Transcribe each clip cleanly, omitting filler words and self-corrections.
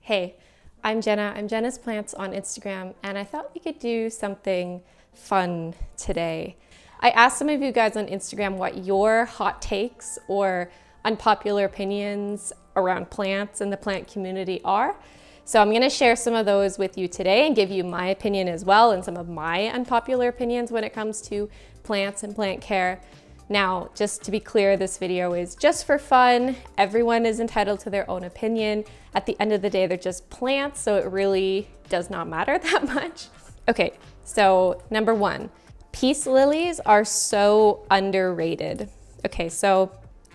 Hey, I'm Jenna. I'm Jenna's Plants on Instagram, and I thought we could do something fun today. I asked some of you guys on Instagram what your hot takes or unpopular opinions around plants and the plant community are. So I'm going to share some of those with you today and give you my opinion as well and some of my unpopular opinions when it comes to plants and plant care. Now, just to be clear, this video is just for fun. Everyone is entitled to their own opinion. At the end of the day, they're just plants, so it really does not matter that much. Okay, so number one, peace lilies are so underrated. Okay, so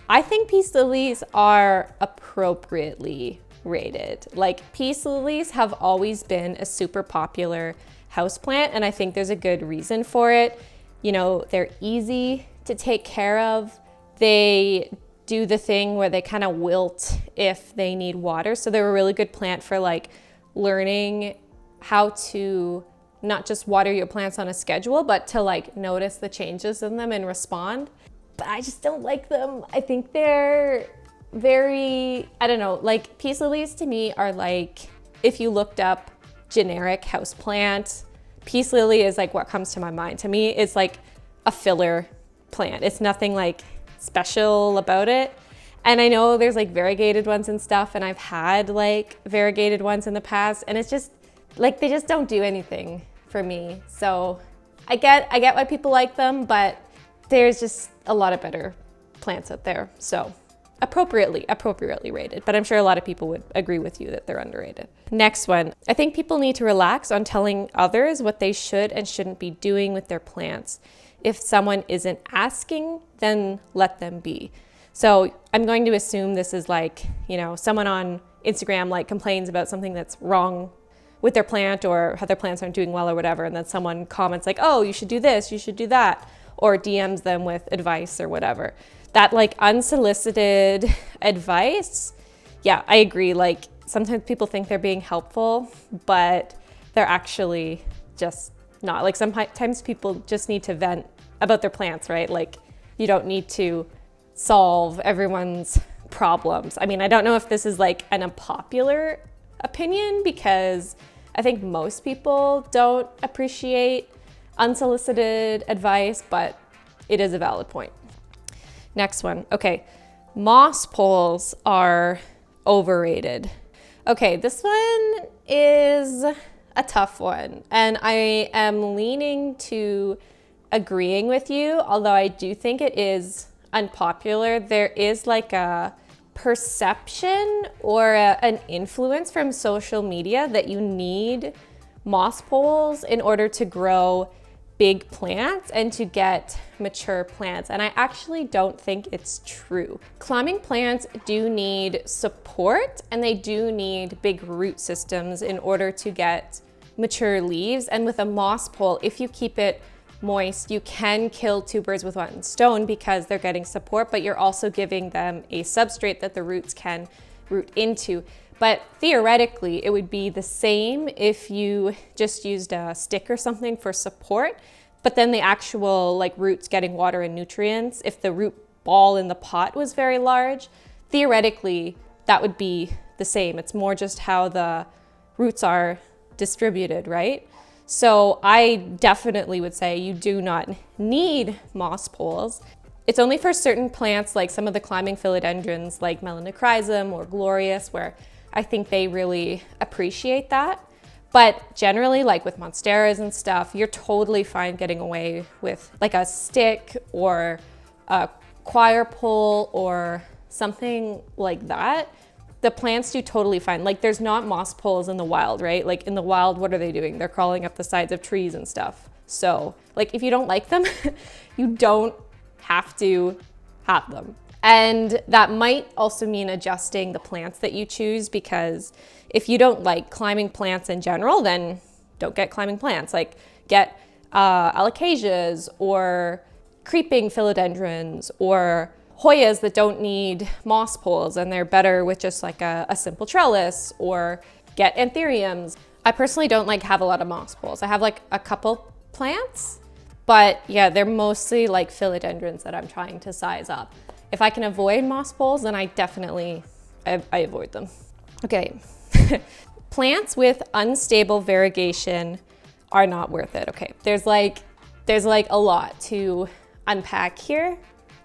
I think peace lilies are appropriately rated. Like, peace lilies have always been a super popular houseplant, and I think there's a good reason for it. You know, they're easy to take care of. They do the thing where they kind of wilt if they need water. So they're a really good plant for like learning how to not just water your plants on a schedule, but to like notice the changes in them and respond. But I just don't like them. I think they're very, I don't know, like peace lilies to me are like, if you looked up generic houseplant, peace lily is like what comes to my mind. To me, it's like a filler plant. It's nothing like special about it. And I know there's like variegated ones and stuff, and I've had like variegated ones in the past, and it's just like they just don't do anything for me. So I get why people like them, but there's just a lot of better plants out there. So appropriately rated, but I'm sure a lot of people would agree with you that they're underrated. Next one, I think people need to relax on telling others what they should and shouldn't be doing with their plants. If someone isn't asking, then let them be. So I'm going to assume this is like, you know, someone on Instagram like complains about something that's wrong with their plant or how their plants aren't doing well or whatever, and then someone comments like, oh, you should do this, you should do that, or DMs them with advice or whatever. That like unsolicited advice, yeah, I agree. Like sometimes people think they're being helpful, but they're actually just not. Like sometimes people just need to vent about their plants, right? Like you don't need to solve everyone's problems. I mean, I don't know if this is like an unpopular opinion because I think most people don't appreciate unsolicited advice, but it is a valid point. Next one. Okay, moss poles are overrated. Okay, this one is a tough one, and I am leaning to agreeing with you, although I do think it is unpopular. There is like a perception or an influence from social media that you need moss poles in order to grow big plants and to get mature plants. And I actually don't think it's true. Climbing plants do need support and they do need big root systems in order to get mature leaves. And with a moss pole, if you keep it moist, you can kill two birds with one stone because they're getting support, but you're also giving them a substrate that the roots can root into. But theoretically, it would be the same if you just used a stick or something for support, but then the actual like roots getting water and nutrients, if the root ball in the pot was very large, theoretically, that would be the same. It's more just how the roots are distributed, right? So I definitely would say you do not need moss poles. It's only for certain plants like some of the climbing philodendrons like melanochrysum or glorious, where I think they really appreciate that. But generally, like with monsteras and stuff, you're totally fine getting away with like a stick or a choir pole or something like that. The plants do totally fine. Like there's not moss poles in the wild, right? Like in the wild, what are they doing? They're crawling up the sides of trees and stuff. So like if you don't like them, you don't have to have them. And that might also mean adjusting the plants that you choose, because if you don't like climbing plants in general, then don't get climbing plants. Like get alocasias or creeping philodendrons or Hoyas that don't need moss poles and they're better with just like a simple trellis, or get anthuriums. I personally don't like have a lot of moss poles. I have like a couple plants, but yeah, they're mostly like philodendrons that I'm trying to size up. If I can avoid moss poles, then I definitely avoid them. Okay, Plants with unstable variegation are not worth it. Okay, there's like a lot to unpack here.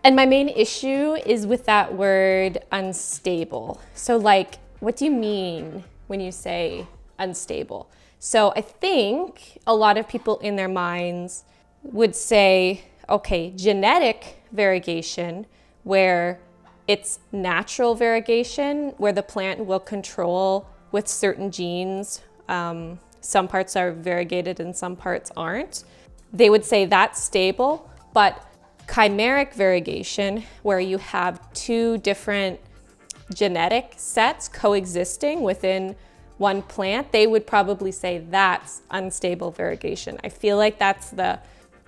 And my main issue is with that word unstable. So like, what do you mean when you say unstable? So I think a lot of people in their minds would say, okay, genetic variegation, where it's natural variegation, where the plant will control with certain genes. Some parts are variegated and some parts aren't. They would say that's stable, but chimeric variegation, where you have two different genetic sets coexisting within one plant, they would probably say that's unstable variegation. I feel like that's the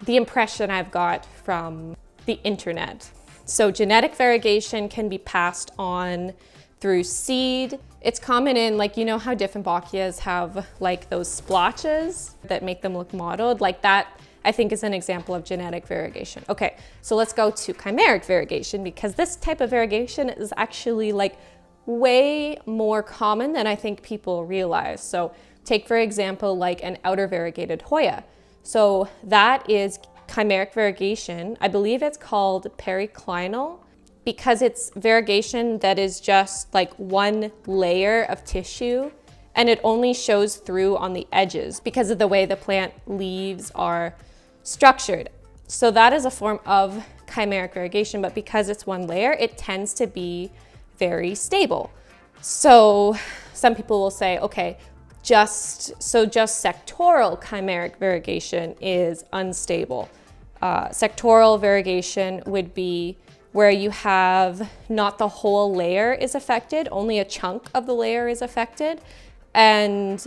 impression I've got from the internet. So genetic variegation can be passed on through seed. It's common in, like, you know how Dieffenbachias have like those splotches that make them look mottled? Like that, I think, is an example of genetic variegation. Okay, so let's go to chimeric variegation, because this type of variegation is actually like way more common than I think people realize. So take, for example, like an outer variegated Hoya. So that is chimeric variegation. I believe it's called periclinal because it's variegation that is just like one layer of tissue, and it only shows through on the edges because of the way the plant leaves are structured. So that is a form of chimeric variegation, but because it's one layer, it tends to be very stable. So some people will say, okay, just sectoral chimeric variegation is unstable. Sectoral variegation would be where you have not the whole layer is affected, only a chunk of the layer is affected. And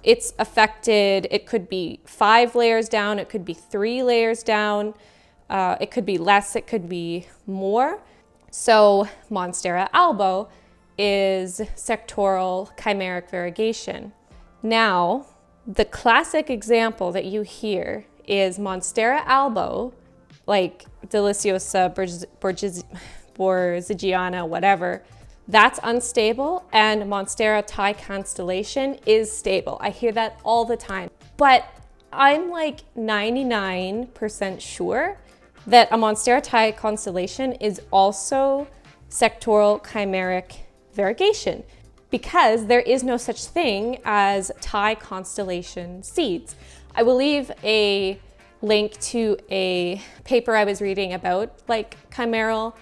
it's affected, it could be 5 layers down, it could be 3 layers down, it could be less, it could be more. So Monstera albo is sectoral chimeric variegation. Now, the classic example that you hear is Monstera albo, like deliciosa, borzigiana, whatever, that's unstable, and Monstera Thai constellation is stable. I hear that all the time, but I'm like 99% sure that a Monstera Thai constellation is also sectoral chimeric variegation, because there is no such thing as Thai constellation seeds. I will leave a link to a paper I was reading about like chimeral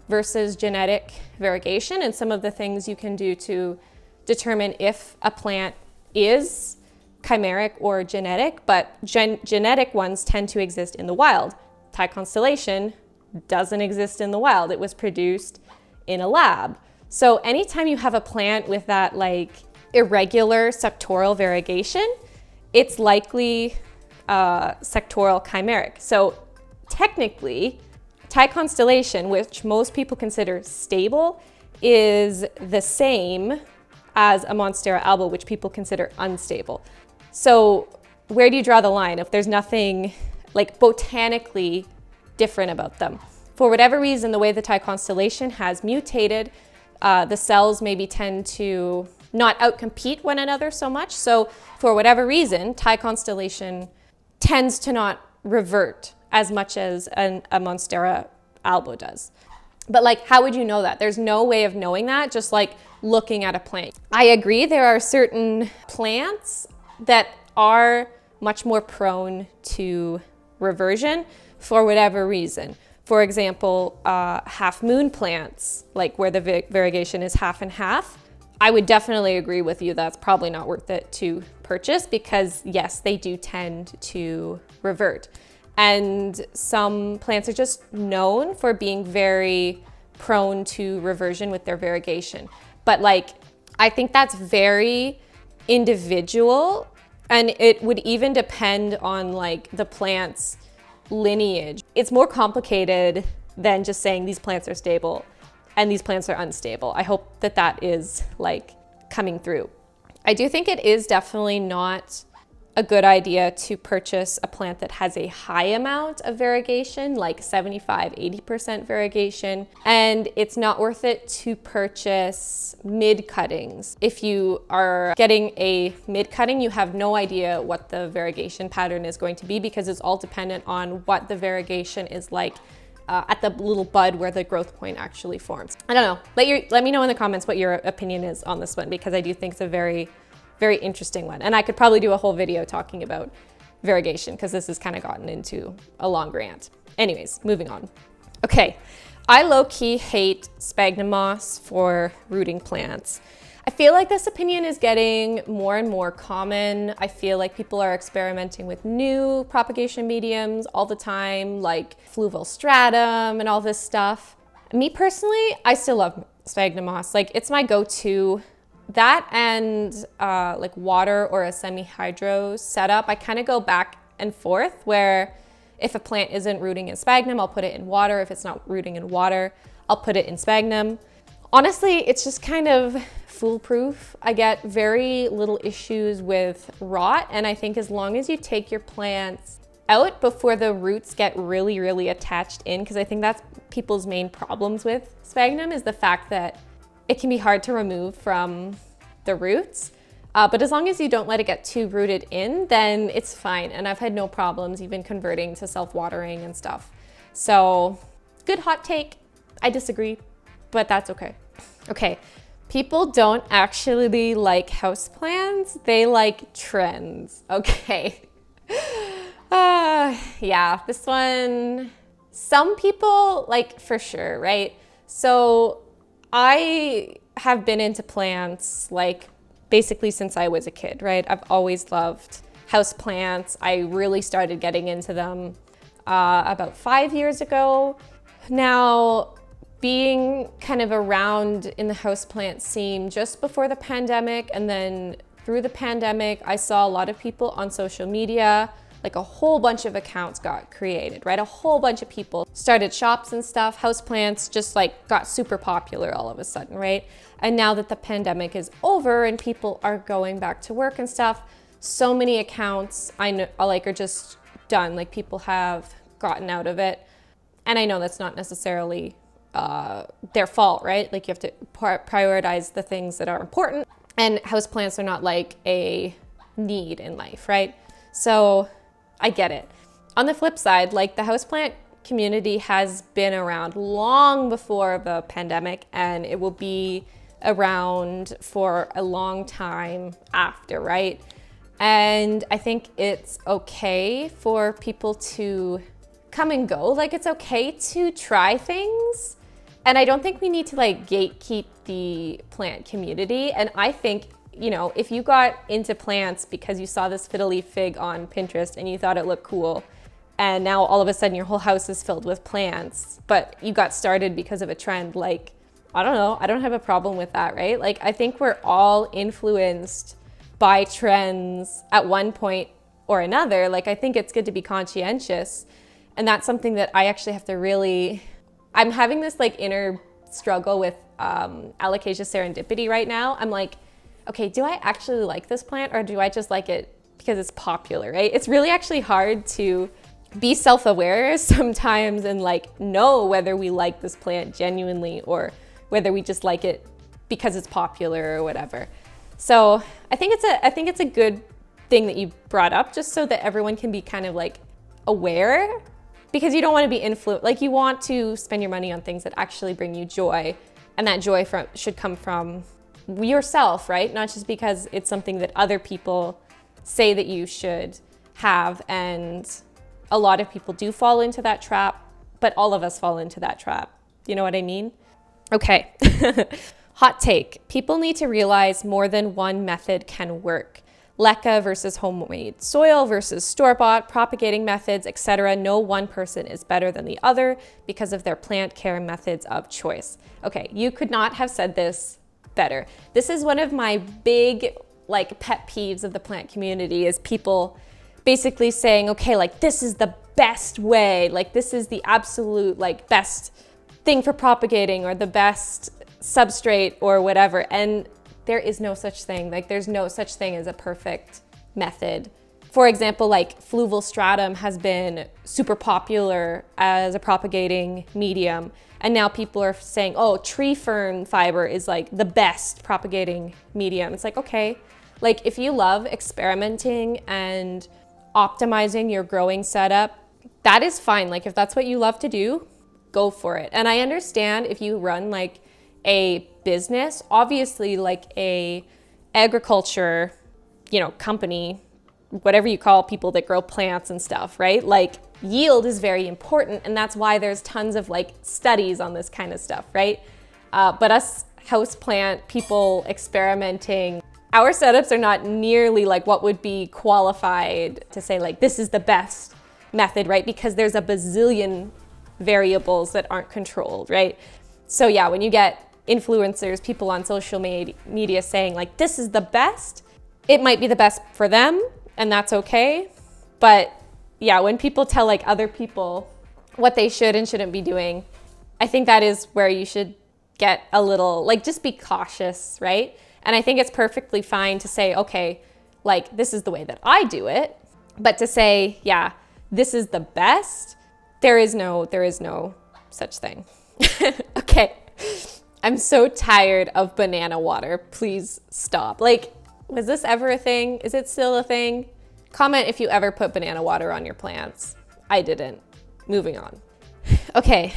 versus genetic variegation and some of the things you can do to determine if a plant is chimeric or genetic, but genetic ones tend to exist in the wild. Thai constellation doesn't exist in the wild. It was produced in a lab. So anytime you have a plant with that like irregular sectoral variegation, it's likely sectoral chimeric. So technically, Thai constellation, which most people consider stable, is the same as a Monstera albo, which people consider unstable. So where do you draw the line if there's nothing like botanically different about them? For whatever reason, the way the Thai constellation has mutated, the cells maybe tend to not outcompete one another so much. So for whatever reason, Thai constellation tends to not revert as much as a Monstera albo does. But like, how would you know that? There's no way of knowing that, just like looking at a plant. I agree, there are certain plants that are much more prone to reversion for whatever reason. For example, half moon plants, like where the variegation is half and half, I would definitely agree with you that's probably not worth it to purchase, because yes, they do tend to revert. And some plants are just known for being very prone to reversion with their variegation. But like, I think that's very individual, and it would even depend on like the plant's lineage. It's more complicated than just saying these plants are stable and these plants are unstable. I hope that that is like coming through. I do think it is definitely not a good idea to purchase a plant that has a high amount of variegation, like 75–80% variegation, and it's not worth it to purchase mid cuttings. If you are getting a mid cutting, you have no idea what the variegation pattern is going to be, because it's all dependent on what the variegation is like at the little bud where the growth point actually forms. I don't know, let me know in the comments what your opinion is on this one, because I do think it's a very interesting one. And I could probably do a whole video talking about variegation, because this has kind of gotten into a long rant. Anyways, moving on. Okay, I low-key hate sphagnum moss for rooting plants. I feel like this opinion is getting more and more common. I feel like people are experimenting with new propagation mediums all the time, like fluval stratum and all this stuff. Me personally, I still love sphagnum moss. Like, it's my go-to. That and like water or a semi-hydro setup, I kind of go back and forth, where if a plant isn't rooting in sphagnum, I'll put it in water. If it's not rooting in water, I'll put it in sphagnum. Honestly, it's just kind of foolproof. I get very little issues with rot, and I think as long as you take your plants out before the roots get really attached in, because I think that's people's main problems with sphagnum, is the fact that it can be hard to remove from the roots, but as long as you don't let it get too rooted in, then it's fine. And I've had no problems even converting to self-watering and stuff. So, good hot take. I disagree, but that's okay. Okay, people don't actually like houseplants, they like trends. Okay. Yeah, this one, some people like, for sure, right? So I have been into plants like basically since I was a kid, right? I've always loved houseplants. I really started getting into them about 5 years ago. Now, being kind of around in the houseplant scene just before the pandemic, and then through the pandemic, I saw a lot of people on social media, like a whole bunch of accounts got created, right? A whole bunch of people started shops and stuff. Houseplants just like got super popular all of a sudden, right? And now that the pandemic is over and people are going back to work and stuff, so many accounts I know like are just done. Like, people have gotten out of it. And I know that's not necessarily their fault, right? Like, you have to prioritize the things that are important, and houseplants are not like a need in life, right? So I get it. On the flip side, like, the houseplant community has been around long before the pandemic, and it will be around for a long time after, right? And I think it's okay for people to come and go. Like, it's okay to try things. And I don't think we need to like gatekeep the plant community. And I think, you know, if you got into plants because you saw this fiddle leaf fig on Pinterest and you thought it looked cool, and now all of a sudden your whole house is filled with plants, but you got started because of a trend, like, I don't know, I don't have a problem with that, right? Like, I think we're all influenced by trends at one point or another. Like, I think it's good to be conscientious. And that's something that I actually have to really, I'm having this like inner struggle with Alocasia serendipity right now. I'm like, okay, do I actually like this plant, or do I just like it because it's popular, right? It's really actually hard to be self-aware sometimes and like know whether we like this plant genuinely or whether we just like it because it's popular or whatever. So I think it's a good thing that you brought up, just so that everyone can be kind of like aware, because you don't want to be influenced. Like, you want to spend your money on things that actually bring you joy, and that joy should come from yourself, right? Not just because it's something that other people say that you should have. And a lot of people do fall into that trap, but all of us fall into that trap. You know what I mean? Okay. Hot take. People need to realize more than one method can work. Leca versus homemade soil versus store-bought, propagating methods, etc. No one person is better than the other because of their plant care methods of choice. Okay, you could not have said this better. This is one of my big like pet peeves of the plant community, is people basically saying, okay, like, this is the best way, like, this is the absolute like best thing for propagating, or the best substrate or whatever. And there is no such thing. Like, there's no such thing as a perfect method For example, like fluval stratum has been super popular as a propagating medium. And now people are saying, oh, tree fern fiber is like the best propagating medium. It's like, okay, like if you love experimenting and optimizing your growing setup, that is fine. Like if that's what you love to do, go for it. And I understand if you run like a business, obviously like a agriculture, company, whatever you call people that grow plants and stuff, right? Like yield is very important, and that's why there's tons of like studies on this kind of stuff, right? But us houseplant people experimenting, our setups are not nearly like what would be qualified to say like this is the best method, right? Because there's a bazillion variables that aren't controlled, right? So yeah, when you get influencers, people on social media saying like this is the best, it might be the best for them, and that's okay. But yeah, when people tell like other people what they should and shouldn't be doing, I think that is where you should get a little, like just be cautious, right? And I think it's perfectly fine to say, okay, like this is the way that I do it. But to say, yeah, this is the best, there is no such thing. Okay, I'm so tired of banana water. Please stop. Like, was this ever a thing? Is it still a thing? Comment if you ever put banana water on your plants. I didn't. Moving on. Okay.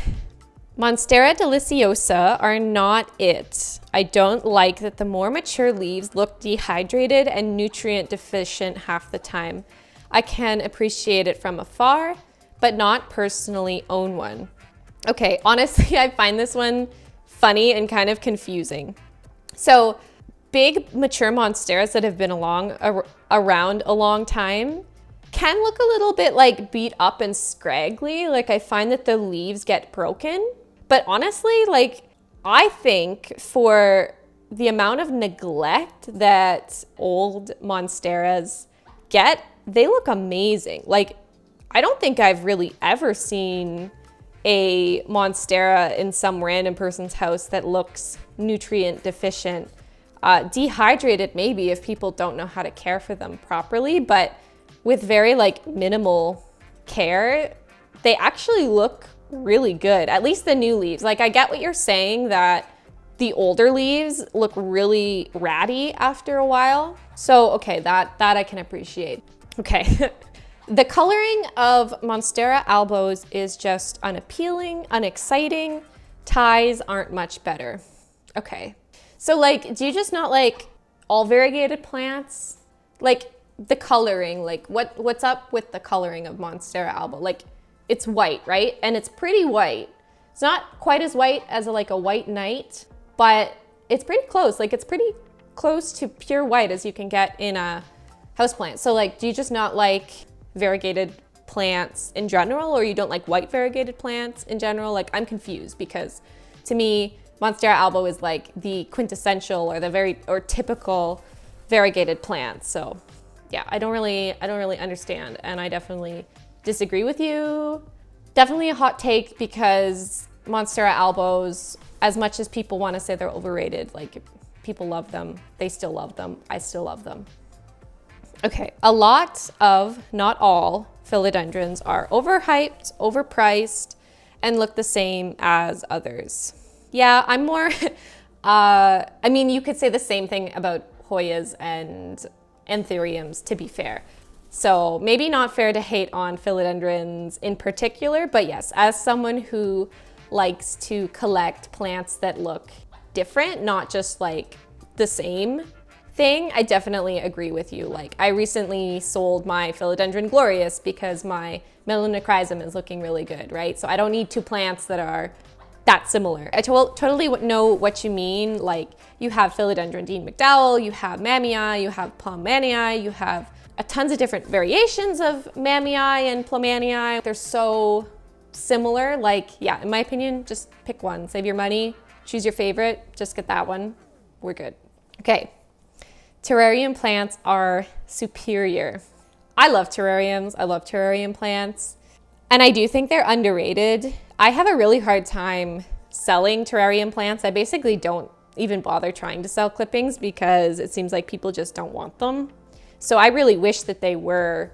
Monstera deliciosa are not it. I don't like that the more mature leaves look dehydrated and nutrient deficient half the time. I can appreciate it from afar, but not personally own one. Okay, honestly, I find this one funny and kind of confusing. So, big mature monsteras that have been around a long time can look a little bit like beat up and scraggly. Like I find that the leaves get broken. But honestly, like I think for the amount of neglect that old monsteras get, they look amazing. Like I don't think I've really ever seen a monstera in some random person's house that looks nutrient deficient. Dehydrated maybe if people don't know how to care for them properly, but with very like minimal care, they actually look really good, at least the new leaves. Like I get what you're saying that the older leaves look really ratty after a while. So okay, that I can appreciate. Okay. The coloring of Monstera albos is just unappealing, unexciting. Ties aren't much better. Okay. So like, do you just not like all variegated plants? Like the coloring, like what's up with the coloring of Monstera albo? Like it's white, right? And it's pretty white. It's not quite as white as like a white knight, but it's pretty close. Like it's pretty close to pure white as you can get in a houseplant. So like, do you just not like variegated plants in general, or you don't like white variegated plants in general? Like I'm confused because to me, Monstera albo is like the quintessential or the typical variegated plant. So yeah, I don't really understand, and I definitely disagree with you. Definitely a hot take because Monstera albos, as much as people want to say they're overrated, like people love them, they still love them, I still love them. Okay, a lot of, not all, philodendrons are overhyped, overpriced, and look the same as others. Yeah, I'm more, I mean, you could say the same thing about Hoyas and Anthuriums, to be fair. So maybe not fair to hate on philodendrons in particular, but yes, as someone who likes to collect plants that look different, not just like the same thing, I definitely agree with you. Like I recently sold my Philodendron glorious because my melanochrysum is looking really good, right? So I don't need two plants that are that similar. I totally know what you mean. Like you have Philodendron Dean McDowell, you have Mammii, you have Plumanii, you have tons of different variations of Mammii and Plumanii. They're so similar. Like, yeah, in my opinion, just pick one, save your money, choose your favorite, just get that one. We're good. Okay. Terrarium plants are superior. I love terrariums. I love terrarium plants. And I do think they're underrated. I have a really hard time selling terrarium plants. I basically don't even bother trying to sell clippings because it seems like people just don't want them. So I really wish that they were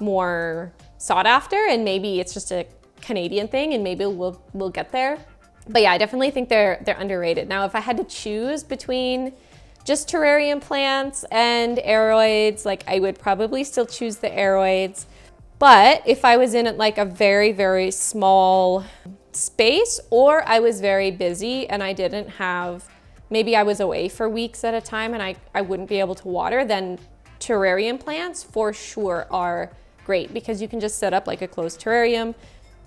more sought after, and maybe it's just a Canadian thing and maybe we'll get there. But yeah, I definitely think they're underrated. Now, if I had to choose between just terrarium plants and aeroids, like I would probably still choose the aeroids. But if I was in like a very, very small space, or I was very busy and I didn't have, maybe I was away for weeks at a time and I wouldn't be able to water, then terrarium plants for sure are great because you can just set up like a closed terrarium,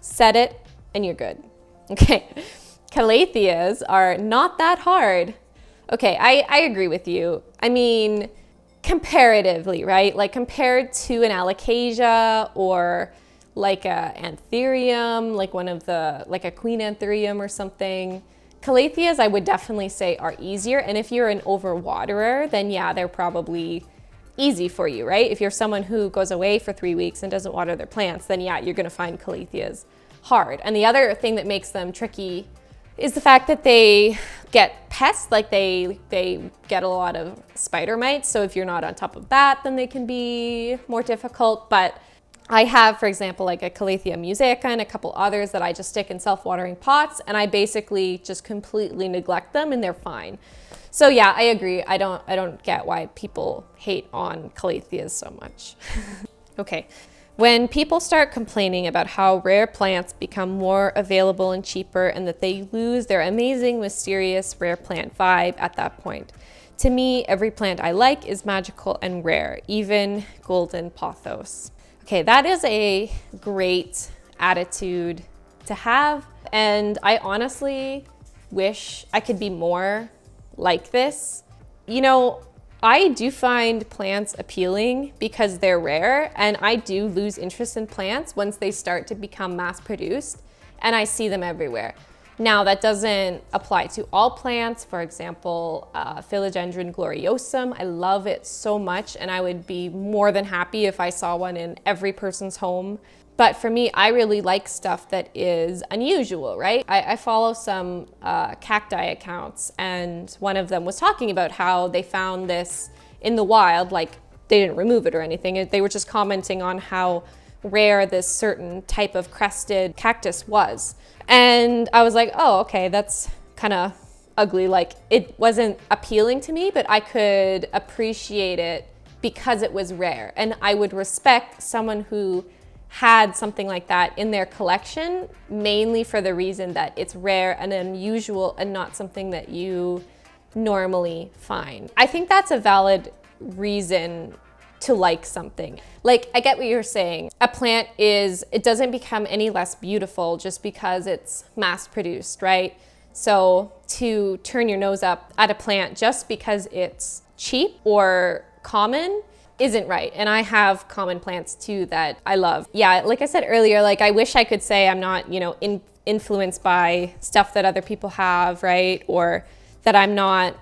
set it, and you're good. Okay, Calatheas are not that hard. Okay, I agree with you. I mean, comparatively, right? Like compared to an alocasia or like a anthurium, like one of the, like a queen anthurium or something. Calatheas, I would definitely say are easier. And if you're an overwaterer, then yeah, they're probably easy for you, right? If you're someone who goes away for 3 weeks and doesn't water their plants, then yeah, you're gonna find Calatheas hard. And the other thing that makes them tricky is the fact that they get pests, like they get a lot of spider mites. So if you're not on top of that, then they can be more difficult. But I have, for example, like a Calathea mosaica and a couple others that I just stick in self-watering pots, and I basically just completely neglect them and they're fine. So yeah, I agree. I don't get why people hate on Calatheas so much. Okay. When people start complaining about how rare plants become more available and cheaper and that they lose their amazing, mysterious, rare plant vibe at that point. To me, every plant I like is magical and rare, even golden pothos. Okay, that is a great attitude to have. And I honestly wish I could be more like this. You know, I do find plants appealing because they're rare, and I do lose interest in plants once they start to become mass produced, and I see them everywhere. Now, that doesn't apply to all plants. For example, Philodendron gloriosum, I love it so much, and I would be more than happy if I saw one in every person's home. But for me, I really like stuff that is unusual, right? I follow some cacti accounts, and one of them was talking about how they found this in the wild, like they didn't remove it or anything. They were just commenting on how rare this certain type of crested cactus was. And I was like, oh, okay, that's kind of ugly. Like it wasn't appealing to me, but I could appreciate it because it was rare. And I would respect someone who had something like that in their collection, mainly for the reason that it's rare and unusual and not something that you normally find. I think that's a valid reason to like something. Like, I get what you're saying. A plant it doesn't become any less beautiful just because it's mass produced, right? So to turn your nose up at a plant just because it's cheap or common isn't right. And I have common plants too that I love. Yeah, like I said earlier, like I wish I could say I'm not, you know, influenced by stuff that other people have, right? Or that I'm not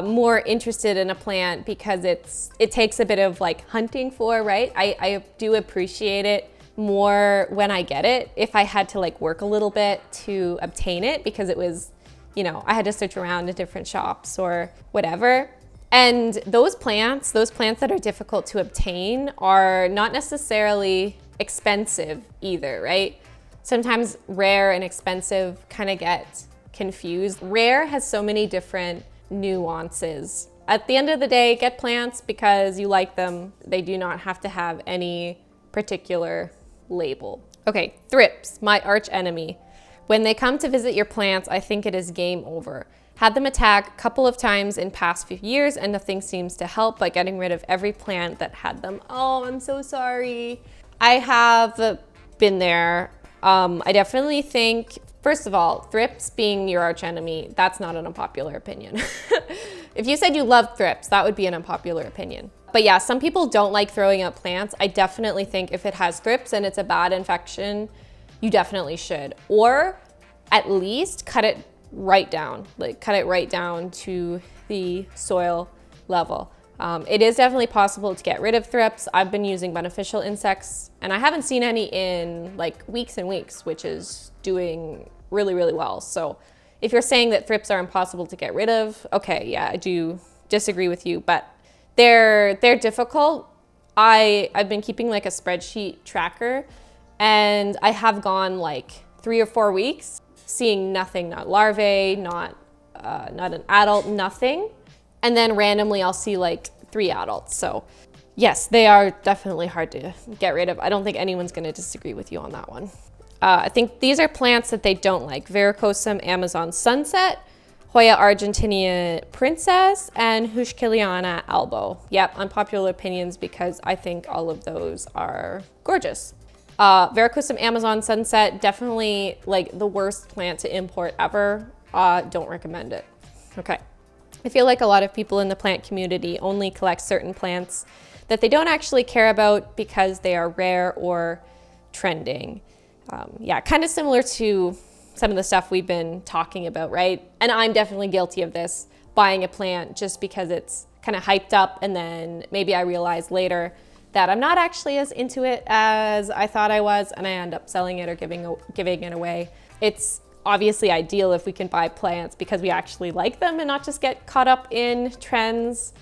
more interested in a plant because it takes a bit of like hunting for, right? I do appreciate it more when I get it. If I had to like work a little bit to obtain it because it was, you know, I had to search around at different shops or whatever. And those plants that are difficult to obtain are not necessarily expensive either, right? Sometimes rare and expensive kind of get confused. Rare has so many different nuances. At the end of the day, get plants because you like them. They do not have to have any particular label. Okay, thrips, my arch enemy. When they come to visit your plants, I think it is game over. Had them attack a couple of times in past few years and nothing seems to help but getting rid of every plant that had them. Oh, I'm so sorry. I have been there. I definitely think, first of all, thrips being your arch enemy, that's not an unpopular opinion. If you said you love thrips, that would be an unpopular opinion. But yeah, some people don't like throwing out plants. I definitely think if it has thrips and it's a bad infection, you definitely should. Or at least cut it right down, like cut it right down to the soil level. It is definitely possible to get rid of thrips. I've been using beneficial insects and I haven't seen any in like weeks and weeks, which is doing really, really well. So if you're saying that thrips are impossible to get rid of, okay, yeah, I do disagree with you, but they're difficult I've been keeping like a spreadsheet tracker, and I have gone like 3 or 4 weeks seeing nothing, not larvae, not an adult, nothing. And then randomly I'll see like 3 adults. So yes, they are definitely hard to get rid of. I don't think anyone's gonna disagree with you on that one. I think these are plants that they don't like: Variegation Amazon Sunset, Hoya Argentina Princess, and Hushkiliana Albo. Yep, unpopular opinions because I think all of those are gorgeous. Variegation Amazon Sunset, definitely like the worst plant to import ever. Don't recommend it. Okay. I feel like a lot of people in the plant community only collect certain plants that they don't actually care about because they are rare or trending. Yeah, kind of similar to some of the stuff we've been talking about, right? And I'm definitely guilty of this, buying a plant just because it's kind of hyped up, and then maybe I realize later that I'm not actually as into it as I thought I was, and I end up selling it or giving it away. It's obviously ideal if we can buy plants because we actually like them and not just get caught up in trends.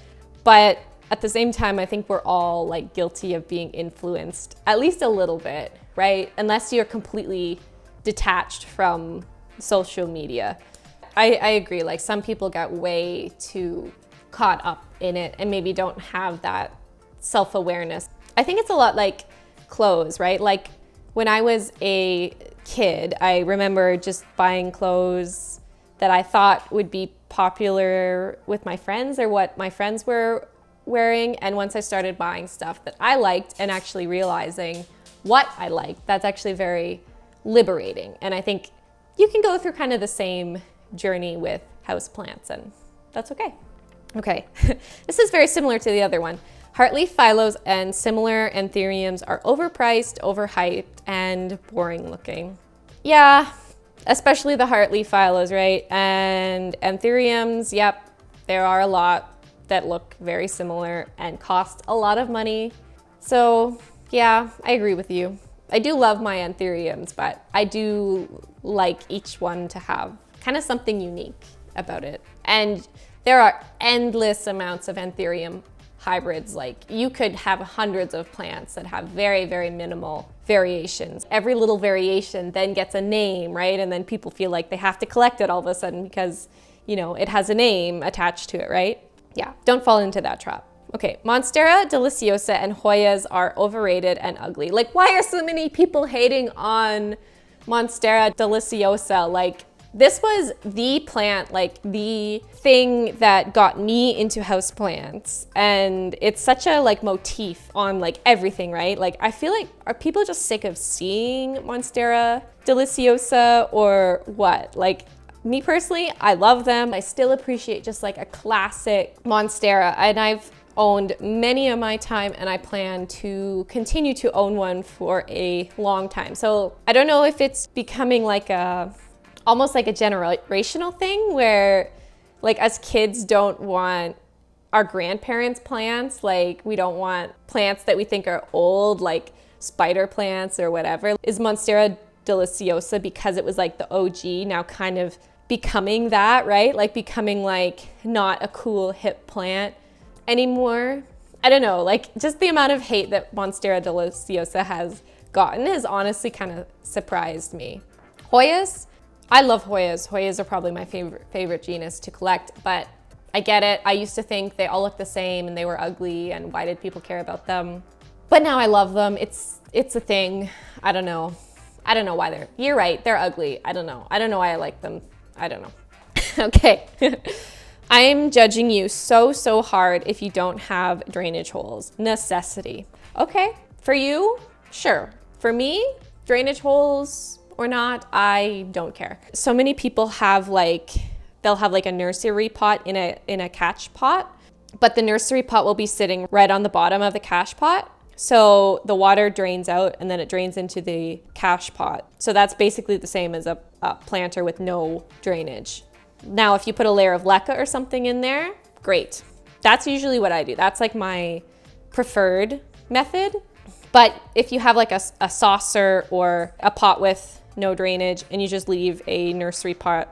But at the same time, I think we're all like guilty of being influenced at least a little bit, right? Unless you're completely detached from social media. I agree, like some people get way too caught up in it and maybe don't have that self-awareness. I think it's a lot like clothes, right? Like when I was a kid, I remember just buying clothes that I thought would be popular with my friends or what my friends were wearing. And once I started buying stuff that I liked and actually realizing what I liked, that's actually very liberating. And I think you can go through kind of the same journey with houseplants, and that's okay. Okay, this is very similar to the other one. Heartleaf phyllos and similar anthuriums are overpriced, overhyped, and boring looking. Yeah, especially the heartleaf phyllos, right? And anthuriums, yep, there are a lot that look very similar and cost a lot of money. So yeah, I agree with you. I do love my anthuriums, but I do like each one to have kind of something unique about it. And there are endless amounts of anthurium hybrids. Like you could have hundreds of plants that have very, very minimal variations. Every little variation then gets a name, right? And then people feel like they have to collect it all of a sudden because, you know, it has a name attached to it, right? Yeah, don't fall into that trap. Okay, Monstera, deliciosa, and Hoyas are overrated and ugly. Like, why are so many people hating on Monstera deliciosa? Like, this was the plant, like the thing that got me into houseplants. And it's such a like motif on like everything, right? Like, I feel like, are people just sick of seeing Monstera deliciosa or what? Like, me personally, I love them. I still appreciate just like a classic Monstera, and I've owned many of my time, and I plan to continue to own one for a long time. So I don't know if it's becoming like almost like a generational thing where like us kids don't want our grandparents' plants. Like we don't want plants that we think are old, like spider plants or whatever. Is Monstera deliciosa, because it was like the OG, now kind of becoming that, right? Like becoming like not a cool hip plant anymore. I don't know, like just the amount of hate that Monstera deliciosa has gotten has honestly kind of surprised me. Hoyas, I love Hoyas. Hoyas are probably my favorite genus to collect, but I get it. I used to think they all looked the same and they were ugly, and why did people care about them? But now I love them. It's a thing. I don't know. I don't know why you're right, they're ugly. I don't know. I don't know why I like them. I don't know. Okay. I'm judging you so hard if you don't have drainage holes. Necessity. Okay, for you, sure. For me, drainage holes or not, I don't care. So many people have like, they'll have like a nursery pot in a catch pot, but the nursery pot will be sitting right on the bottom of the cash pot. So the water drains out and then it drains into the cash pot. So that's basically the same as a planter with no drainage. Now, if you put a layer of leca or something in there, great. That's usually what I do. That's like my preferred method. But if you have like a saucer or a pot with no drainage and you just leave a nursery pot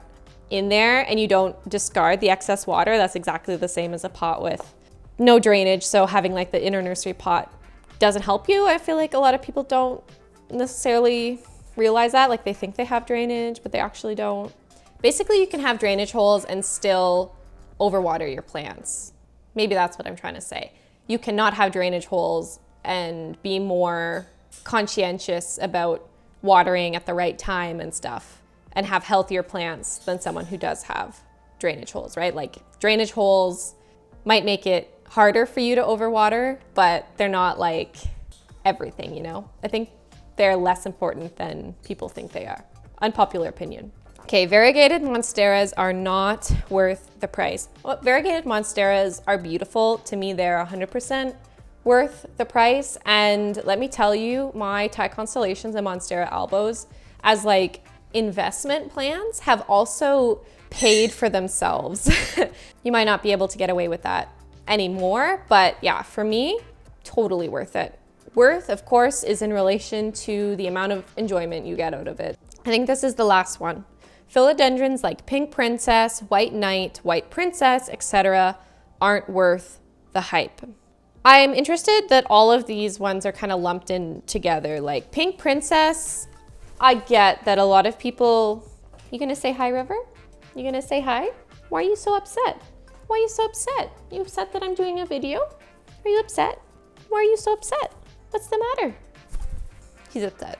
in there and you don't discard the excess water, that's exactly the same as a pot with no drainage. So having like the inner nursery pot doesn't help you. I feel like a lot of people don't necessarily realize that. Like they think they have drainage, but they actually don't. Basically, you can have drainage holes and still overwater your plants. Maybe that's what I'm trying to say. You cannot have drainage holes and be more conscientious about watering at the right time and stuff and have healthier plants than someone who does have drainage holes, right? Like drainage holes might make it harder for you to overwater, but they're not like everything, you know? I think they're less important than people think they are. Unpopular opinion. Okay, variegated monsteras are not worth the price. Well, variegated monsteras are beautiful. To me, they're 100% worth the price. And let me tell you, my Thai constellations and Monstera albos as like investment plans have also paid for themselves. You might not be able to get away with that anymore, but yeah, for me, totally worth it. Worth, of course, is in relation to the amount of enjoyment you get out of it. I think this is the last one. Philodendrons like Pink Princess, White Knight, White Princess, etc. aren't worth the hype. I'm interested that all of these ones are kind of lumped in together. Like Pink Princess, I get that a lot of people, you gonna say hi, River? You gonna say hi? Why are you so upset? Why are you so upset? You upset that I'm doing a video? Are you upset? Why are you so upset? What's the matter? He's upset.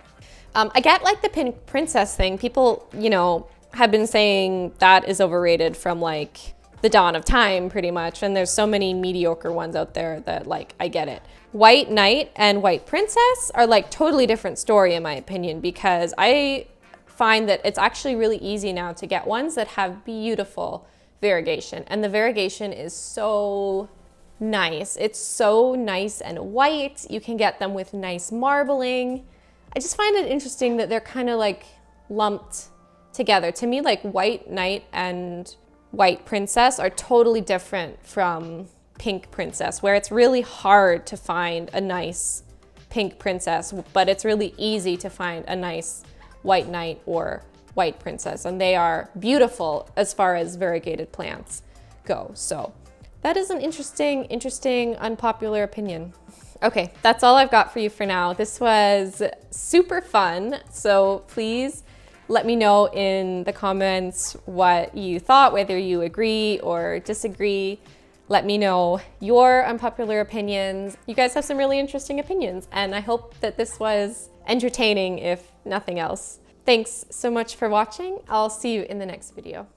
I get like the Pink Princess thing. People, you know, have been saying that is overrated from like the dawn of time pretty much. And there's so many mediocre ones out there that like, I get it. White Knight and White Princess are like totally different story in my opinion, because I find that it's actually really easy now to get ones that have beautiful variegation. And the variegation is so nice. It's so nice and white. You can get them with nice marbling. I just find it interesting that they're kind of like lumped together. To me, like White Knight and White Princess are totally different from Pink Princess, where it's really hard to find a nice Pink Princess, but it's really easy to find a nice White Knight or White Princess, and they are beautiful as far as variegated plants go. So that is an interesting unpopular opinion. Okay, that's all I've got for you for now. This was super fun, so please let me know in the comments what you thought, whether you agree or disagree. Let me know your unpopular opinions. You guys have some really interesting opinions, and I hope that this was entertaining, if nothing else. Thanks so much for watching. I'll see you in the next video.